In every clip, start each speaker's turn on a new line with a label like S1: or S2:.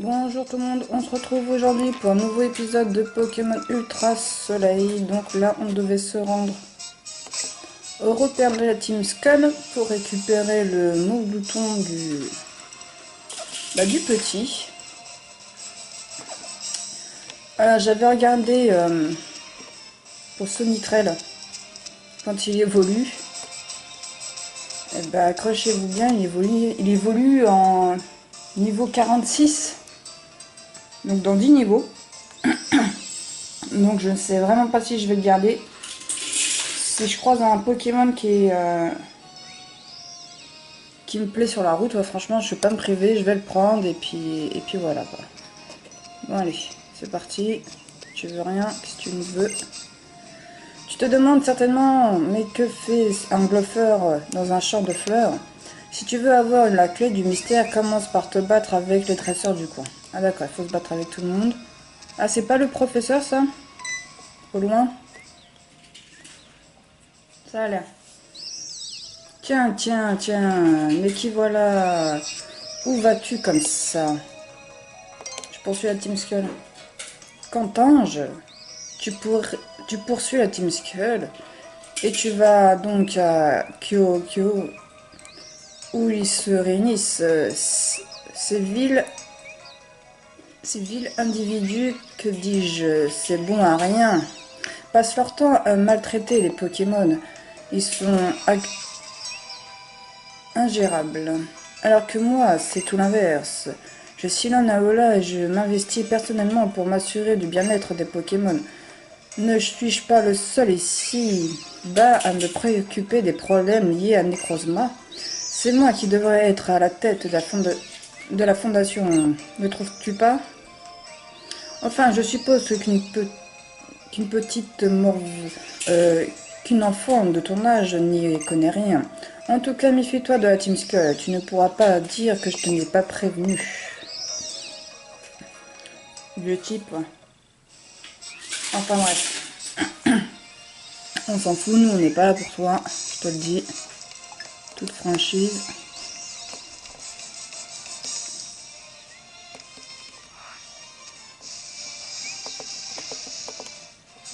S1: Bonjour tout le monde, on se retrouve aujourd'hui pour un nouveau épisode de Pokémon Ultra Soleil. Donc là, on devait se rendre au repère de la Team Skull pour récupérer le Mouglouton du petit. J'avais regardé pour Sonitrel quand il évolue. Et bah accrochez-vous bien, il évolue en niveau 46. Donc dans 10 niveaux. Donc je ne sais vraiment pas si je vais le garder. Si je croise un Pokémon qui me plaît sur la route, ouais, franchement je ne vais pas me priver, je vais le prendre et puis voilà quoi. Bon allez, c'est parti. Tu veux rien, qu'est-ce que tu me veux? Tu te demandes certainement, mais que fait un bluffeur dans un champ de fleurs? Si tu veux avoir la clé du mystère, commence par te battre avec les dresseurs du coin. Ah d'accord, il faut se battre avec tout le monde. Ah, c'est pas le professeur ça? Au loin? Ça a l'air. Tiens, tiens, tiens, mais qui voilà? Où vas-tu comme ça? Je poursuis la Team Skull. Qu'entends-je? Tu poursuis la Team Skull et tu vas donc à Kyokyo où ils se réunissent ces vils individus, que dis-je, c'est bon à rien. Passent leur temps à maltraiter les Pokémon. Ils sont ingérable. Alors que moi, c'est tout l'inverse. Je sillonne à Ola et je m'investis personnellement pour m'assurer du bien-être des Pokémon. Ne suis-je pas le seul ici-bas à me préoccuper des problèmes liés à Necrozma? C'est moi qui devrais être à la tête de la fondation, ne trouves-tu pas? Enfin, je suppose qu'une petite morve, qu'une enfant de ton âge n'y connaît rien. En tout cas, méfie-toi de la Team Skull. Tu ne pourras pas dire que je te n'ai pas prévenu. Vieux type. Enfin bref. On s'en fout, nous on n'est pas là pour toi. Je te le dis. Toute franchise.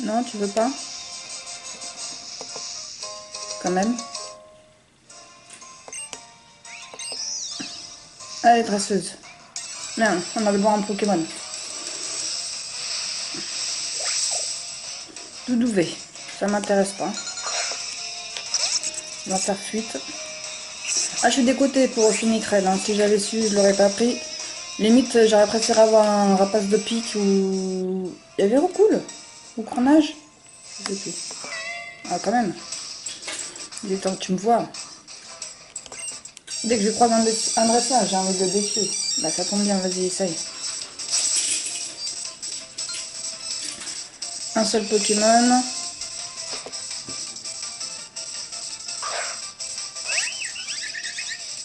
S1: Non, tu veux pas? Quand même. Allez, dresseuse. Merde, on a le voir un Pokémon. Doudouvé. Ça m'intéresse pas. On va faire fuite. Ah, je suis dégoûtée pour Sonitrel. Hein. Si j'avais su, je l'aurais pas pris. Limite, j'aurais préféré avoir un rapace de pique ou... Il y avait Roucoule ou Cornage. Je sais plus. Ah, quand même. Il est temps que tu me vois. Dès que je croise un dressage, j'ai envie de le défier. Bah, ça tombe bien, vas-y, essaye. Un seul Pokémon.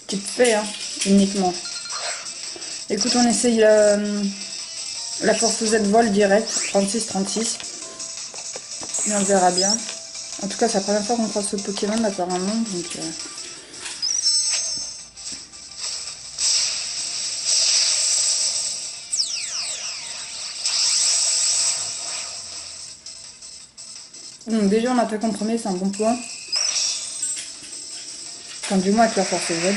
S1: Tu te fais, hein, uniquement. Écoute, on essaye la force Z vol direct, 36-36. Et on verra bien. En tout cas, c'est la première fois qu'on croise ce Pokémon, apparemment. Donc, déjà, on attaque en premier, c'est un bon point. Enfin, du moins avec la force Z.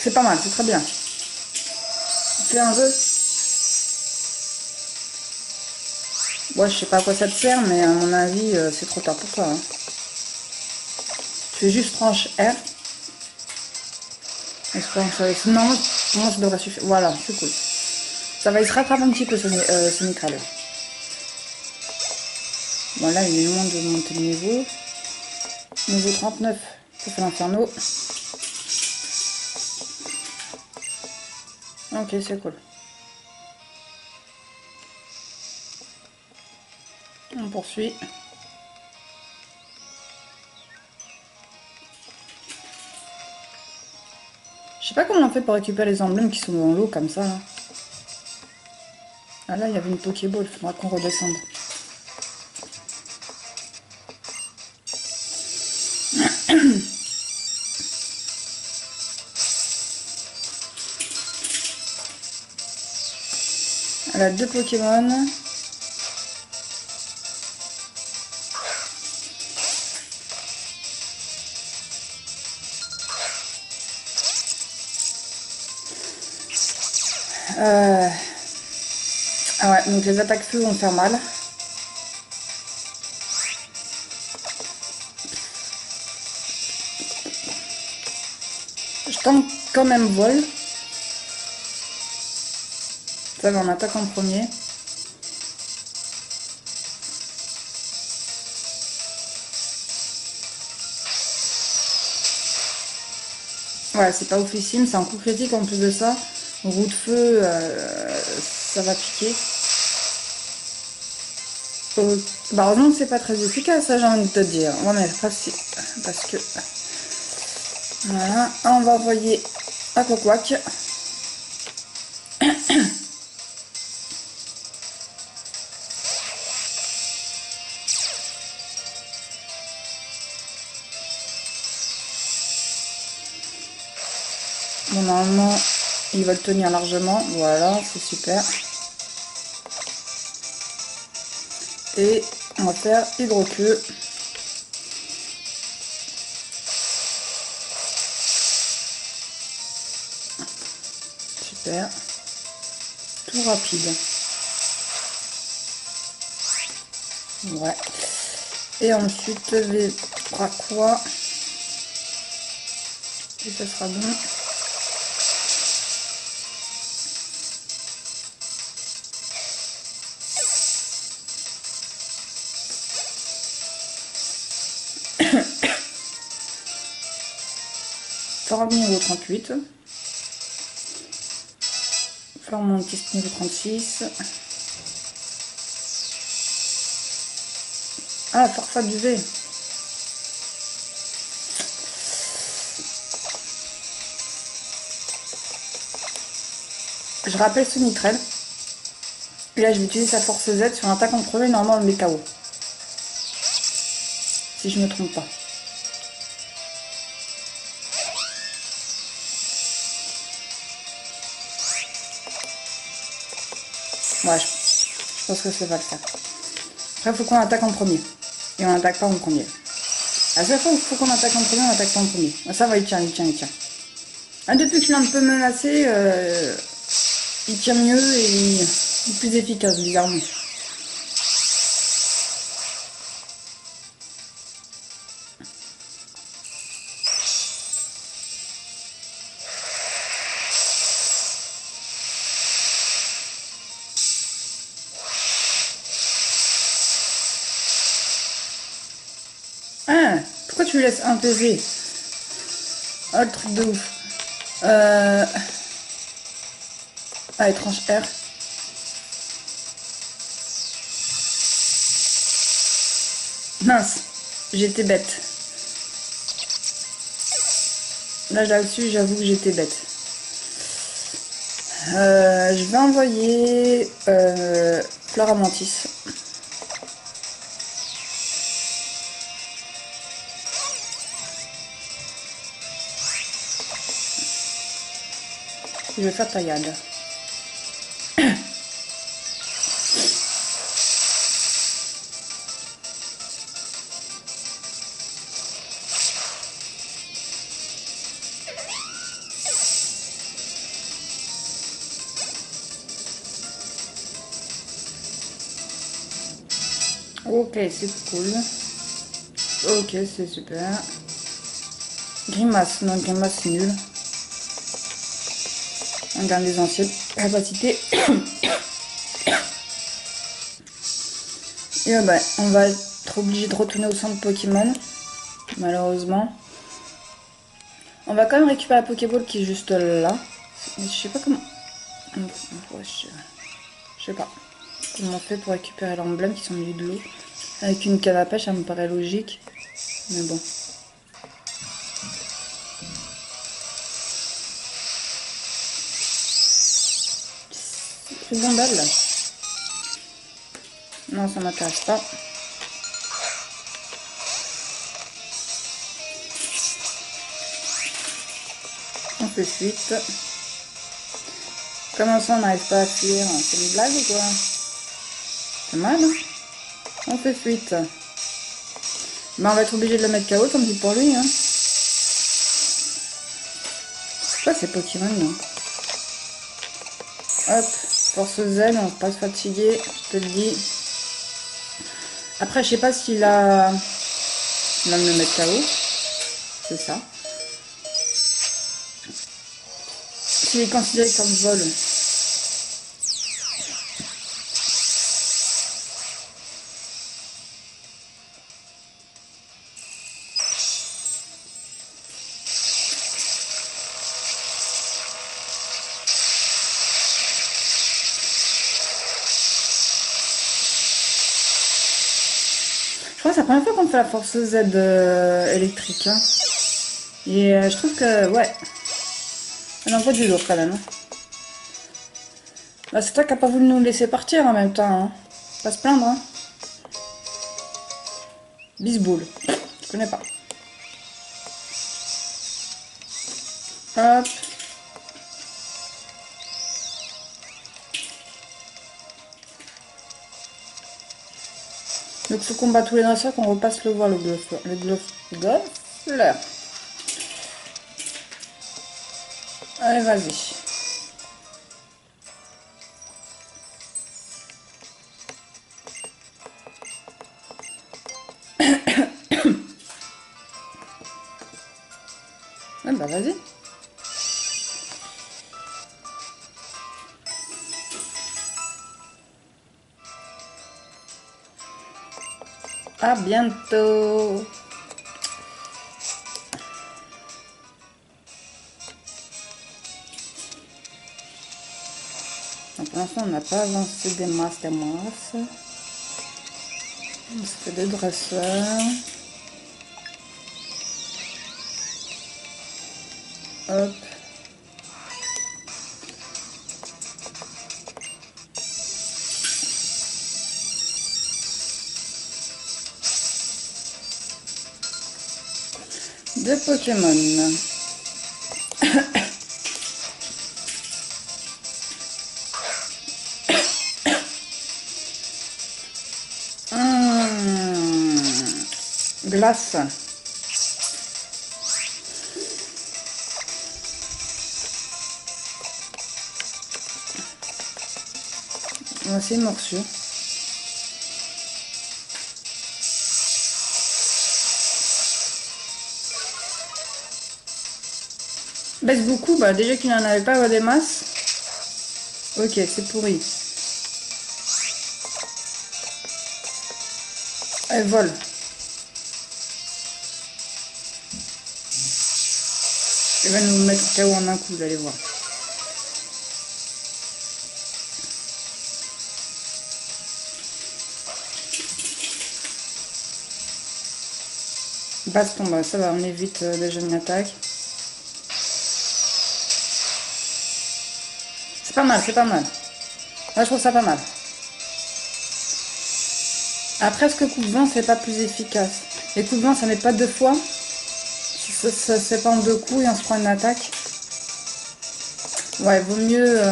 S1: C'est pas mal, c'est très bien. Fais un jeu. Ouais, je sais pas à quoi ça te sert, mais à mon avis, c'est trop tard pour toi. Hein. Tu fais juste tranche R. Non, pour moi ça devrait suffire. Voilà, c'est cool. Ça va, il se rattrape un petit peu ce Micral. Bon, là, il est loin de monter le niveau. Niveau 39 pour faire l'inferno. Ok, c'est cool. On poursuit. Je sais pas comment on fait pour récupérer les emblèmes qui sont dans l'eau comme ça. Là. Ah là, il y avait une Pokéball, il faudra qu'on redescende. Elle a 2 Pokémon. Ah ouais, donc les attaques feu vont faire mal. Je tente quand même vol. Ça va, on attaque en premier. Ouais, c'est pas oufissime, c'est un coup critique en plus de ça. Roue de feu, ça va piquer. Bah heureusement que c'est pas très efficace, ça j'ai envie de te dire. Ouais, mais parce que... Voilà, on va envoyer à Quack. Bon, normalement, ils veulent tenir largement. Voilà, c'est super. Et on va faire hydro-queue. Super. Tout rapide. Ouais. Et ensuite, les braquois. Et ça sera bon. Forme niveau 38. Formantis niveau 36. Ah, Forfait du V. Je rappelle ce Nitrel. Et là, je vais utiliser sa force Z sur un attaque en premier, normalement, elle met KO. Si je ne me trompe pas. Ouais, je pense que ça va le faire. Après, il faut qu'on attaque en premier. Et on n'attaque pas en premier. À chaque fois qu'il faut qu'on attaque en premier, on n'attaque pas en premier. Ça va, il tient. Ah, depuis que je l'ai un peu menacé, il tient mieux et il est plus efficace, bizarrement. Ah, pourquoi tu lui laisses un PV? Ah, le truc de ouf. Ah, étrange R. Mince, j'étais bête. Là-dessus, j'avoue que j'étais bête. Je vais envoyer Fleur à Mantis. Je vais faire taillade. Ok, c'est cool. Ok, c'est super. Grimace, non, Grimace c'est nul. On garde les anciennes capacités. Et ben, on va être obligé de retourner au centre Pokémon, malheureusement. On va quand même récupérer la Pokéball qui est juste là. Mais je sais pas comment... Ouais, je sais pas comment on fait pour récupérer l'emblème qui sont au milieu de l'eau. Avec une canne à pêche, ça me paraît logique. Mais bon. C'est bon balle là. Non, ça m'intéresse pas. On fait suite. Comment ça on n'arrive pas à fuir? C'est une blague ou quoi? C'est mal, hein? On fait fuite. Bah on va être obligé de le mettre KO, tant pis pour lui, hein. C'est quoi ces Pokémon, non? Hop, force Z, on va pas se fatiguer, je te le dis. Après, je sais pas s'il a... On va me le mettre KO. C'est ça. S'il est considéré comme vol. Je crois que c'est la première fois qu'on fait la force Z électrique. Hein. Et je trouve que, ouais, elle envoie du lourd quand même. Hein. Bah, c'est toi qui n'as pas voulu nous laisser partir en même temps. Hein. Pas se plaindre. Hein. Bisboule. Je connais pas. Hop. Donc faut qu'on bat tous les dresseurs, qu'on repasse le voir, le Glofleur. Allez, vas-y. Ouais, bah vas-y. À bientôt. Donc, pour l'instant, on n'a pas avancé des masses. On se fait des dresseurs. Hop. Deux Pokémon. Glace. On va essayer une morsure. Baisse beaucoup, bah déjà qu'il n'en avait pas des masses. Ok, c'est pourri. Elle vole. Elle va nous mettre KO en un coup, vous allez voir. Baston, bah ça va, on évite déjà une attaque. C'est pas mal, c'est pas mal. Là, je trouve ça pas mal. Après, est-ce que coup de vent, c'est pas plus efficace? Les coups de vent, ça met pas deux fois. Ça se fait pas en deux coups et on se prend une attaque. Ouais, vaut mieux...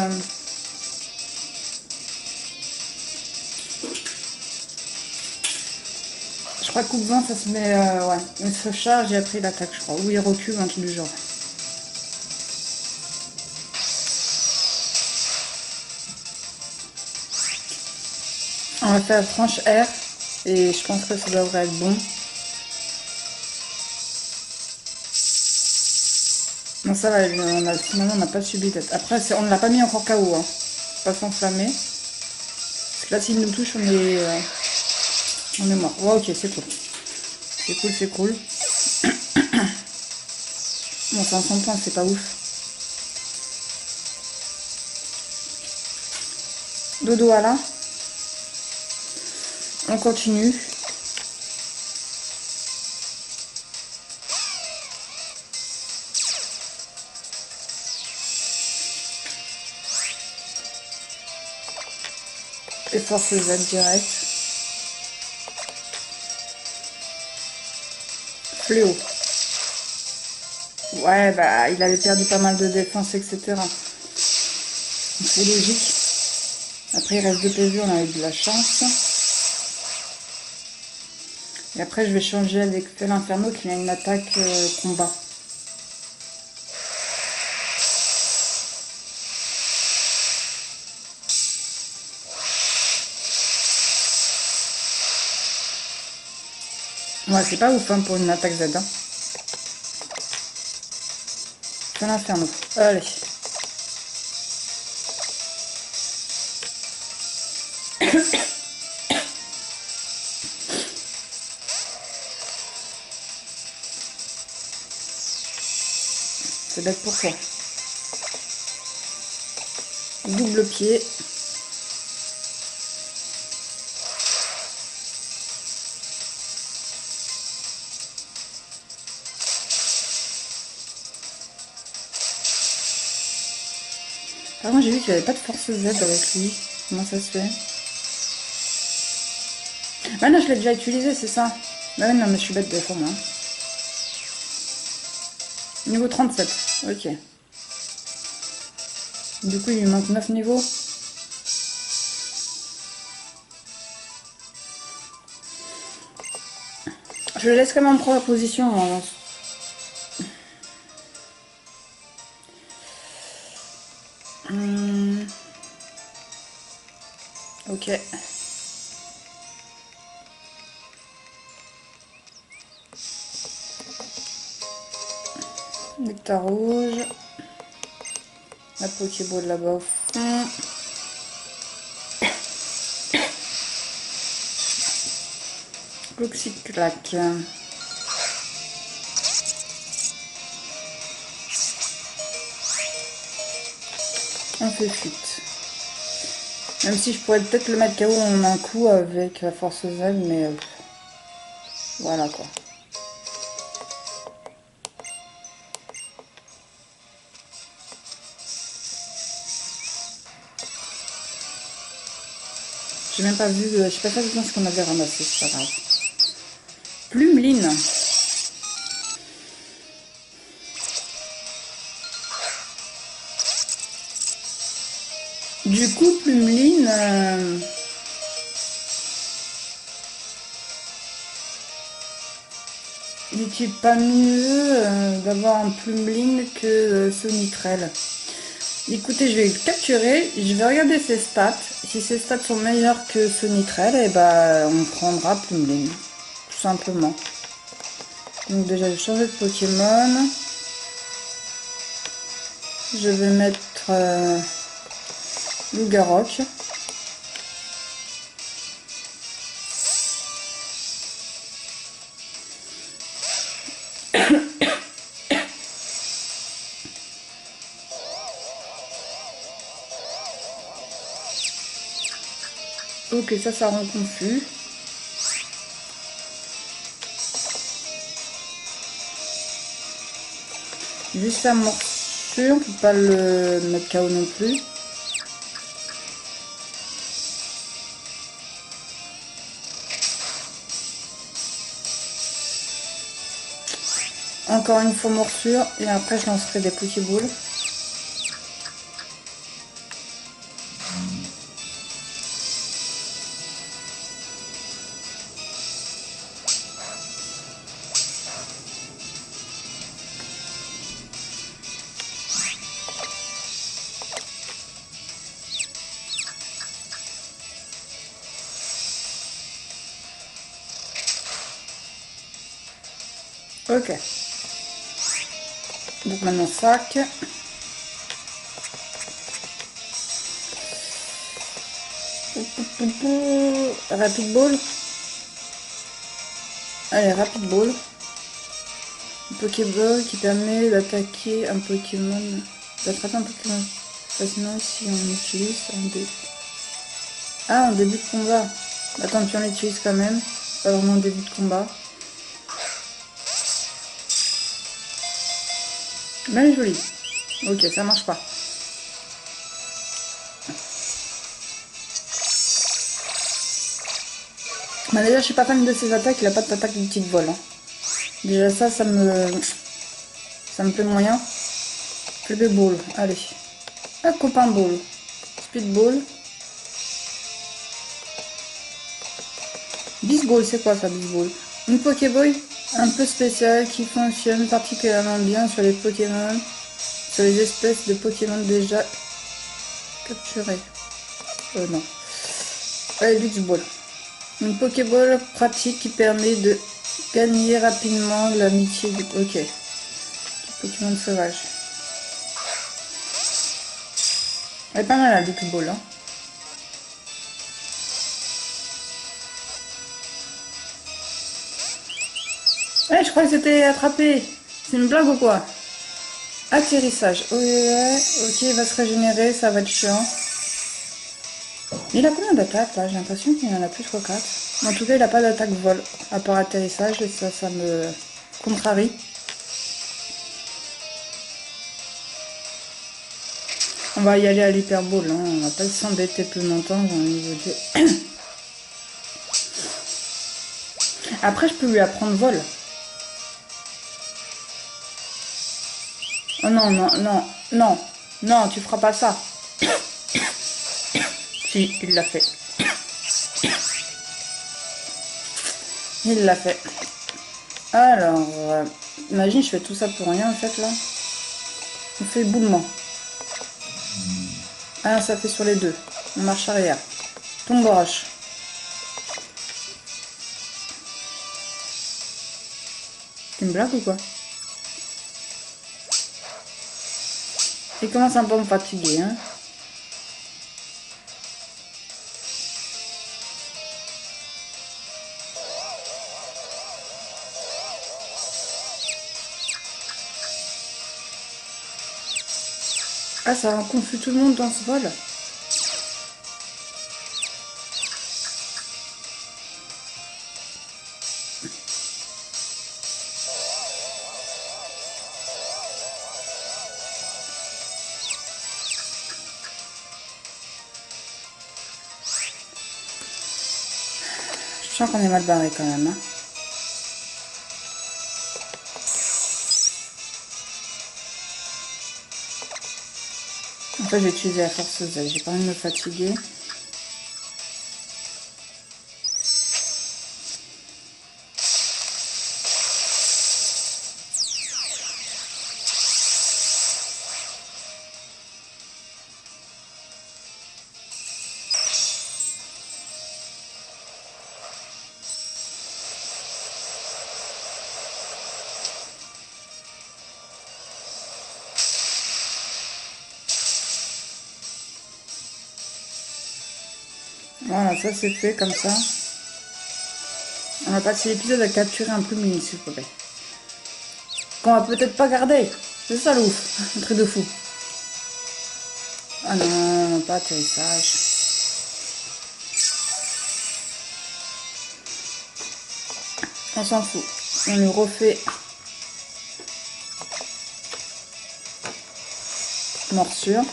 S1: Je crois que coup de vent, ça se met... ouais, il se charge et après il attaque, je crois. Ou il recule, un truc du genre. On va faire tranche R. Et je pense que ça devrait être bon. Non, ça va, finalement on n'a pas subi tête. Après, on ne l'a pas mis encore KO. Hein. Pas s'enflammer. Parce que là, s'il nous touche, on est mort. Ouais, ok, c'est cool. C'est cool, c'est cool. Bon, 500 points, c'est pas ouf. Dodo à là. On continue. Et force Z direct. Fléau. Ouais, bah, il avait perdu pas mal de défense, etc. C'est logique. Après, il reste 2 PV, on a eu de la chance. Et après, je vais changer avec l'Inferno qui a une attaque combat. Ouais, c'est pas ouf hein, pour une attaque Z. Hein. Fais l'Inferno. Allez. C'est bête pour toi. Double pied. Par contre, j'ai vu qu'il n'y avait pas de force Z avec lui. Comment ça se fait? Ah non, je l'ai déjà utilisé, c'est ça. Bah ouais, non, mais je suis bête de fois, moi. Niveau 37, ok. Du coup, il lui manque 9 niveaux. Je le laisse quand même en première position. Hein. Ok. Nectar rouge. La Pokéball là-bas au fond. Cloxiclac. On fait fuite. Même si je pourrais peut-être le mettre KO en un coup avec la force Z, mais voilà quoi. J'ai même pas vu, je sais pas fait ce qu'on avait ramassé, c'est pas grave. Plumeline. Du coup, Plumeline, il n'est pas mieux d'avoir un Plumeline que Sonitrel. Écoutez, je vais le capturer, je vais regarder ses stats. Si ses stats sont meilleures que Sonitrel, et bah on prendra Plumeline, tout simplement. Donc déjà, je vais changer de Pokémon. Je vais mettre Lugarok. Ok, ça rend confus. Juste sa morsure, on peut pas le mettre KO non plus. Encore une fois morsure et après je lancerai des Pokéballs. Ok. Donc maintenant sac. Rapid Ball. Allez, Rapid Ball. Une Pokéball qui permet d'attaquer un Pokémon, d'attraper un Pokémon facilement si on utilise en début. Ah, en début de combat. Attends, puis on l'utilise quand même. Pas vraiment en début de combat. Même joli. Ok, ça marche pas. Bah déjà, je suis pas fan de ses attaques. Il a pas d'attaque de petite vol. Hein. Déjà ça me plaît moyen. Club Ball, allez. Ah, copain Ball. Speedball. Bisball, c'est quoi ça, Bisball? Une Pokéball un peu spéciale qui fonctionne particulièrement bien sur les Pokémon, sur les espèces de Pokémon déjà capturées. Non. Allez, Luxball. Une Pokéball pratique qui permet de gagner rapidement l'amitié du... Ok. Du Pokémon sauvage. Elle est pas mal la Luxball, hein. Ouais, je crois que c'était attrapé. C'est une blague ou quoi? Atterrissage. Ouais, ok, il va se régénérer, ça va être chiant. Il a combien d'attaques là? J'ai l'impression qu'il en a plus que 4. En tout cas, il n'a pas d'attaque vol, à part atterrissage, et ça me contrarie. On va y aller à l'hyperball, hein. On va pas s'embêter plus longtemps, j'ai envie de dire. Après, je peux lui apprendre vol. Oh non, non, non, non, non, tu feras pas ça. Si, il l'a fait. Il l'a fait. Alors, imagine, je fais tout ça pour rien en fait là. On fait éboulement. Ah, ça fait sur les deux. On marche arrière. Tombe roche. C'est une blague ou quoi? Il commence un peu à me fatiguer, hein. Ah, ça rend confus tout le monde dans ce vol. Je sens qu'on est mal barré quand même, hein. En fait, j'ai utilisé la forceuse, j'ai pas envie de me fatiguer. Voilà, ça c'est fait comme ça. On va passer l'épisode à capturer un Plumini, s'il vous plaît. Qu'on va peut-être pas garder. C'est ça le ouf. Un truc de fou. Ah non, pas atterrissage. On s'en fout. On lui refait morsure.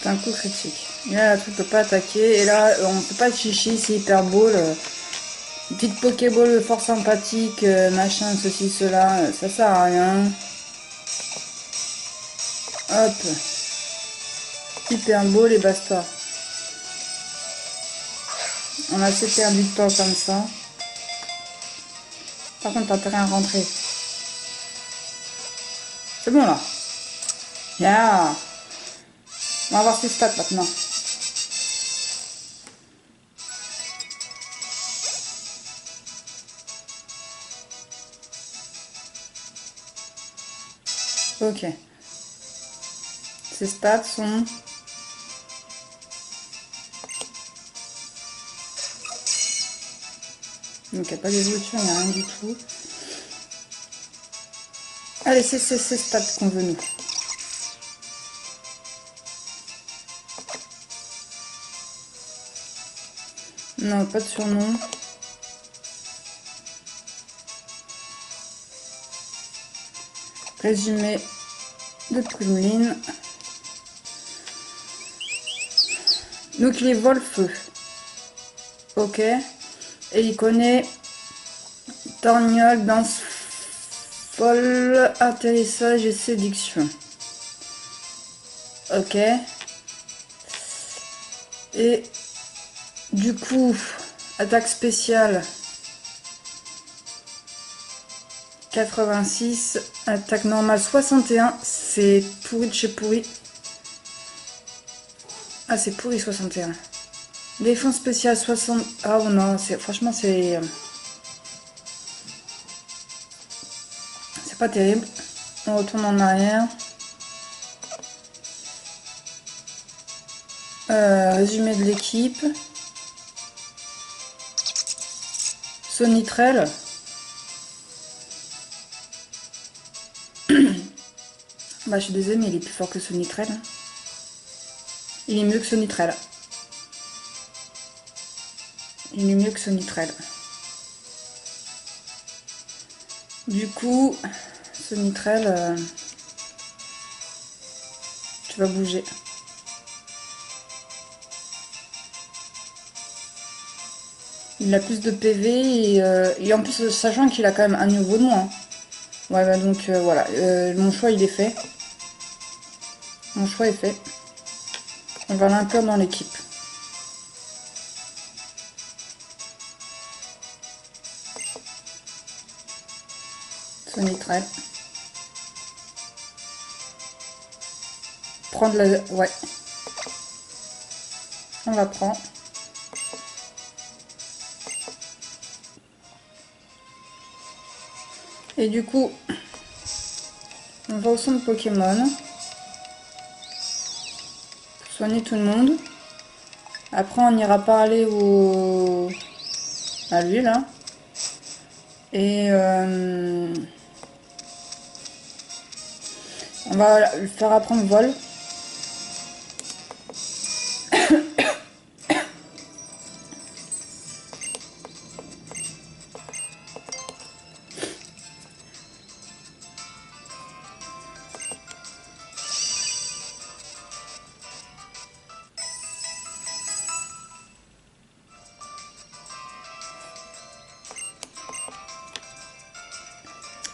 S1: C'est un coup critique. Et là, le truc peut pas attaquer. Et là, on peut pas chichi, c'est hyper beau. Petite Pokéball fort sympathique, machin, ceci, cela. Ça sert à rien. Hop. Hyper beau, les basta. On a assez perdu de temps comme ça. Par contre, t'as intérêt à rentrer. C'est bon là. Yeah. On va voir ses stats maintenant. Ok. Ses stats sont... Donc il n'y a pas d'évolution, il n'y a rien du tout. Allez, c'est ces stats qu'on veut nous. Non, pas de surnom. Résumé de Plumeline. Donc il est vol-feu. Ok. Et il connaît Torgnole, danse folle, atterrissage et séduction. Ok. Et du coup, attaque spéciale 86, attaque normale 61, c'est pourri de chez pourri. Ah, c'est pourri 61. Défense spéciale 60. Ah oh non, franchement c'est pas terrible. On retourne en arrière. Résumé de l'équipe. Sonitrel. Bah je suis désolée mais il est plus fort que Sonitrel. Il est mieux que Sonitrel. Il est mieux que Sonitrel. Du coup, Sonitrel, tu vas bouger. Il a plus de PV et en plus, sachant qu'il a quand même un niveau de moins. Ouais, bah donc voilà, mon choix il est fait. Mon choix est fait. On va l'inclure dans l'équipe. Sonitrel. Prendre la... Ouais. On la prend. Et du coup, on va au centre Pokémon. Pour soigner tout le monde. Après, on ira parler à lui, là. Et on va le faire apprendre vol.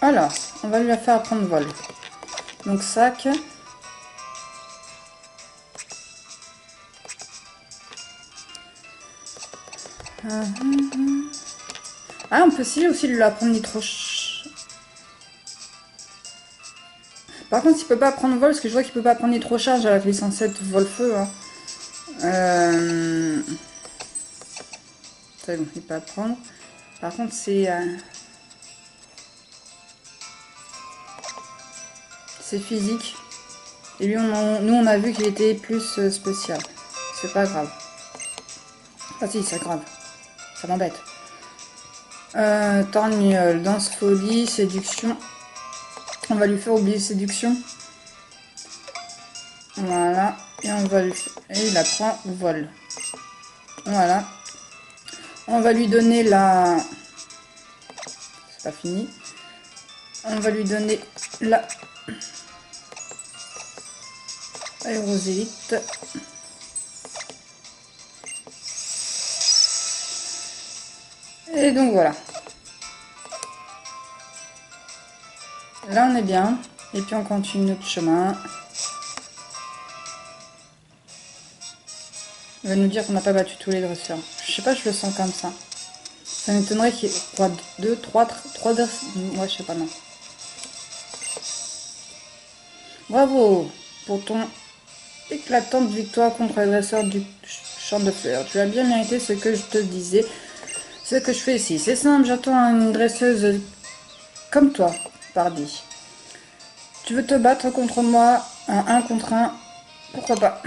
S1: Alors, on va lui faire apprendre vol. Donc sac. Ah, on peut essayer aussi de lui apprendre nitro. Par contre, il peut pas apprendre vol, parce que je vois qu'il peut pas apprendre nitro-charge avec les 107 vol-feu. Hein. C'est bon, il peut apprendre. Par contre, c'est physique. Et lui, nous, on a vu qu'il était plus spécial. C'est pas grave. Ah si, c'est grave. Ça m'embête. Torgnole, danse folie, séduction. On va lui faire oublier séduction. Voilà. Et on va lui... Et il apprend vol. Voilà. On va lui donner la... C'est pas fini. On va lui donner la... Aérosélite. Et donc voilà. Là on est bien. Et puis on continue notre chemin. Il va nous dire qu'on n'a pas battu tous les dresseurs. Je sais pas, je le sens comme ça. Ça m'étonnerait qu'il y ait 3 dresseurs. Ouais, je sais pas, non. Bravo pour ton éclatante victoire contre les dresseurs du champ de fleurs. Tu as bien mérité ce que je te disais. Ce que je fais ici, c'est simple, j'attends une dresseuse comme toi, pardi. Tu veux te battre contre moi en 1 contre 1? Pourquoi pas?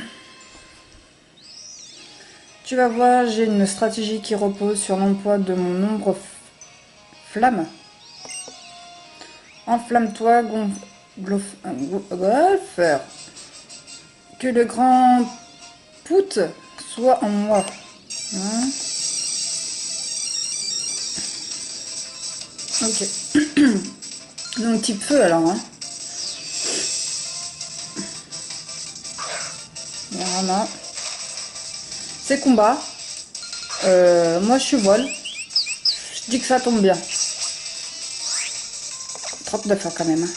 S1: Tu vas voir, j'ai une stratégie qui repose sur l'emploi de mon nombre flamme. Enflamme-toi, golfeur. Que le grand pout soit en moi. Hein? Ok. Donc type feu alors. Hein. Voilà. C'est combat. Moi je suis vol. Je dis que ça tombe bien. 39 ans quand même. Hein.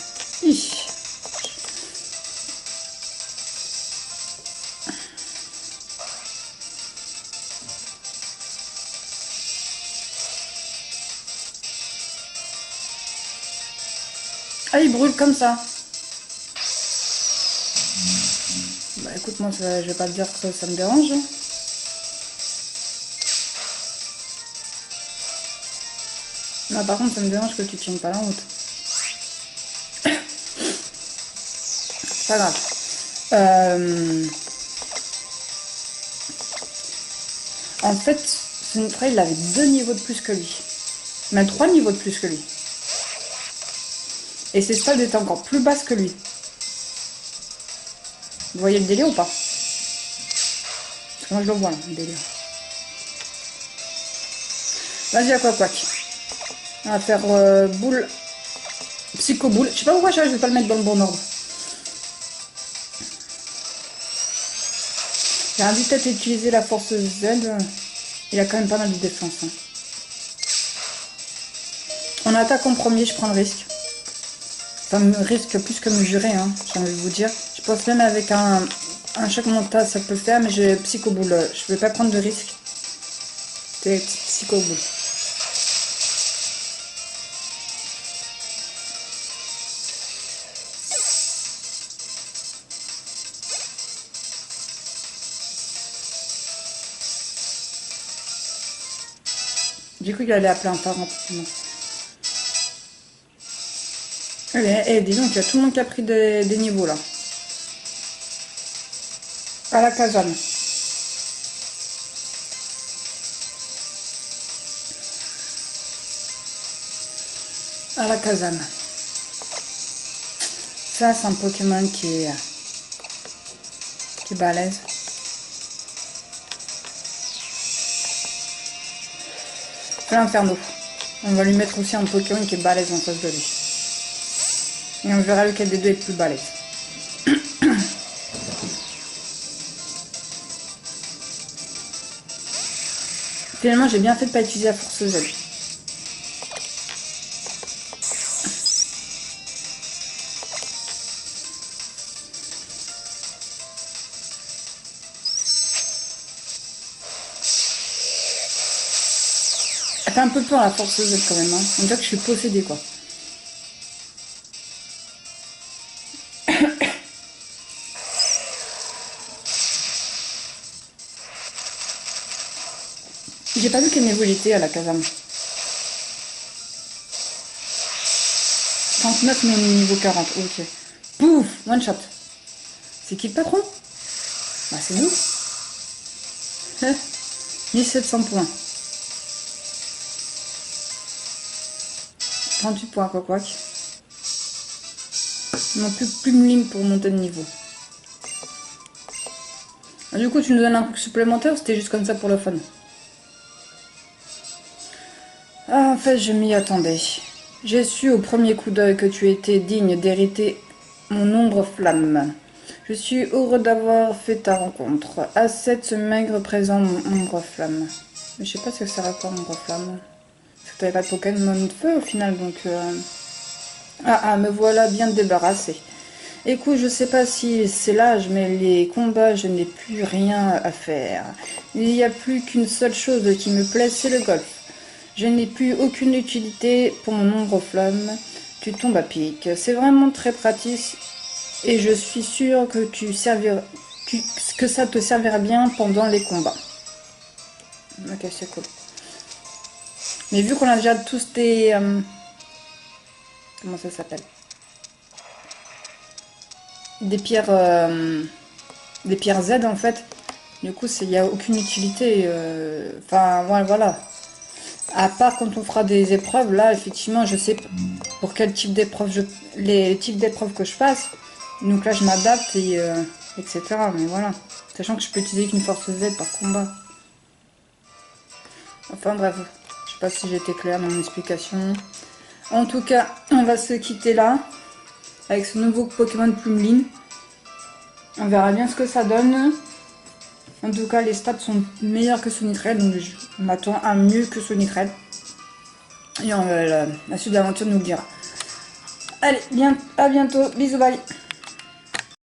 S1: Ah, il brûle comme ça. Bah écoute, moi, je vais pas te dire que ça me dérange. Non, par contre, ça me dérange que tu tiennes pas la route. Pas grave. En fait, ce Nitrel, il avait 2 niveaux de plus que lui. Même 3 niveaux de plus que lui. Et ses soldes étaient encore plus basses que lui. Vous voyez le délire ou pas? Parce que moi je le vois là, le délire. Vas-y, à quoi. On va faire boule. Psycho-boule. Je sais pas pourquoi je vais pas le mettre dans le bon ordre. J'ai invité à utiliser la force Z. Il a quand même pas mal de défense. Hein. On attaque en premier, je prends le risque. Enfin, me risque plus que mesuré, hein, j'ai envie de vous dire. Je pense même avec un choc mental, ça peut faire, mais j'ai psycho-boule. Je vais pas prendre de risque. C'est psycho-boule. J'ai cru qu'il allait appeler un parent. Allez, dis donc, il y a tout le monde qui a pris des niveaux là. À la casane. À la casane. Ça, c'est un Pokémon qui est balèze. L'inferno. On va lui mettre aussi un Pokémon qui est balèze en face de lui. Et on verra lequel des deux est plus balèze. Finalement, j'ai bien fait de pas utiliser la force Z. Elle fait un peu peur la force Z quand même. Hein. On dirait que je suis possédée quoi. J'ai pas vu quel niveau il était à la Kazam. 39 mais on est niveau 40. Ok. Pouf, one shot. C'est qui le patron? Bah c'est nous. 1700 points. 38 points quoi. Non plus de ligne pour monter de niveau. Ah, du coup tu nous donnes un coup supplémentaire ou c'était juste comme ça pour le fun? Ah, en fait je m'y attendais. J'ai su au premier coup d'œil que tu étais digne d'hériter mon ombre flamme. Je suis heureux d'avoir fait ta rencontre. Accepte ce maigre présent, mon ombre flamme. Mais je sais pas ce que ça rapporte, ombre flamme. Parce que t'avais pas de Pokémon de feu au final, donc... me voilà bien débarrassé. Écoute, je sais pas si c'est l'âge, mais les combats, je n'ai plus rien à faire. Il n'y a plus qu'une seule chose qui me plaît, c'est le golf. Je n'ai plus aucune utilité pour mon ombre flamme. Tu tombes à pic. C'est vraiment très pratique et je suis sûre que que ça te servira bien pendant les combats. Ok, c'est cool. Mais vu qu'on a déjà tous des... comment ça s'appelle? Des pierres Z en fait. Du coup, il n'y a aucune utilité. Enfin, voilà. À part quand on fera des épreuves, là, effectivement, je sais pour quel type d'épreuve les types d'épreuves que je fasse. Donc là, je m'adapte et etc. Mais voilà. Sachant que je peux utiliser qu'une force Z par combat. Enfin bref, je sais pas si j'ai été claire dans mon explication. En tout cas, on va se quitter là. Avec ce nouveau Pokémon Plumeline. On verra bien ce que ça donne. En tout cas, les stats sont meilleurs que Sonitrel, donc je m'attends à mieux que Sonitrel. Et la suite de l'aventure nous le dira. Allez, bien, à bientôt. Bisous, bye.